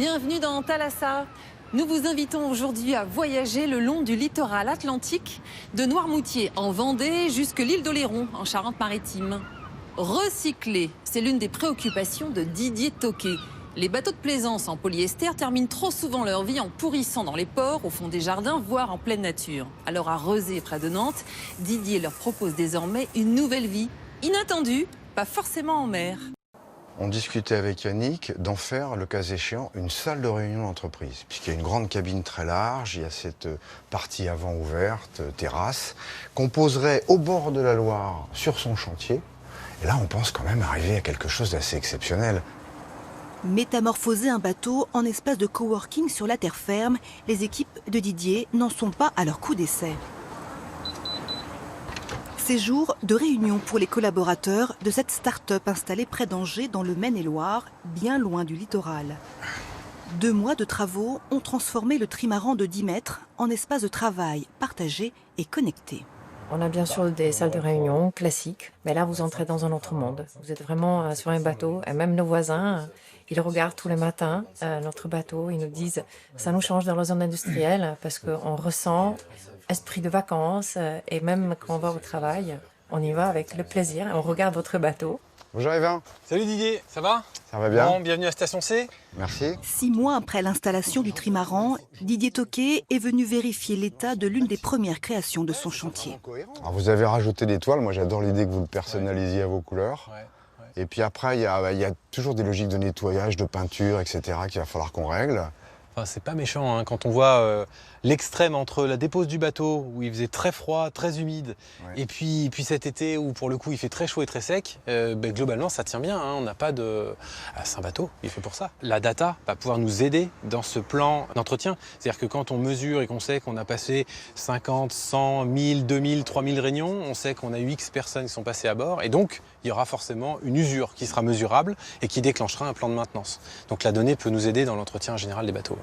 Bienvenue dans Thalassa. Nous vous invitons aujourd'hui à voyager le long du littoral atlantique, de Noirmoutier en Vendée jusqu'à l'île d'Oléron en Charente-Maritime. Recycler, c'est l'une des préoccupations de Didier Toquet. Les bateaux de plaisance en polyester terminent trop souvent leur vie en pourrissant dans les ports, au fond des jardins, voire en pleine nature. Alors à Rezé, près de Nantes, Didier leur propose désormais une nouvelle vie, inattendue, pas forcément en mer. On discutait avec Yannick d'en faire, le cas échéant, une salle de réunion d'entreprise. Puisqu'il y a une grande cabine très large, il y a cette partie avant ouverte, terrasse, qu'on poserait au bord de la Loire, sur son chantier. Et là, on pense quand même arriver à quelque chose d'assez exceptionnel. Métamorphoser un bateau en espace de coworking sur la terre ferme, les équipes de Didier n'en sont pas à leur coup d'essai. Séjour de réunion pour les collaborateurs de cette start-up installée près d'Angers dans le Maine-et-Loire, bien loin du littoral. 2 mois de travaux ont transformé le trimaran de 10 mètres en espace de travail partagé et connecté. On a bien sûr des salles de réunion classiques, mais là vous entrez dans un autre monde. Vous êtes vraiment sur un bateau, et même nos voisins, ils regardent tous les matins notre bateau, ils nous disent ça nous change dans la zone industrielle parce qu'on ressent esprit de vacances et même quand on va au travail, on y va avec le plaisir et on regarde votre bateau. Bonjour Yvain. Salut Didier, ça va? Ça va bien? Bon, bienvenue à Station C. Merci. 6 mois après l'installation du trimaran, Didier Toquet est venu vérifier l'état de l'une des premières créations de son chantier. Alors vous avez rajouté des toiles, moi j'adore l'idée que vous le personnalisiez à vos couleurs. Ouais. Et puis après, il y a toujours des logiques de nettoyage, de peinture, etc. qu'il va falloir qu'on règle. Enfin, c'est pas méchant hein, quand on voit l'extrême entre la dépose du bateau où il faisait très froid, très humide, et puis cet été où pour le coup il fait très chaud et très sec, globalement ça tient bien, hein, on n'a pas de... Ah, c'est un bateau, il est fait pour ça. La data va pouvoir nous aider dans ce plan d'entretien. C'est-à-dire que quand on mesure et qu'on sait qu'on a passé 50, 100, 1000, 2000, 3000 réunions, on sait qu'on a eu X personnes qui sont passées à bord, et donc il y aura forcément une usure qui sera mesurable et qui déclenchera un plan de maintenance. Donc la donnée peut nous aider dans l'entretien général des bateaux.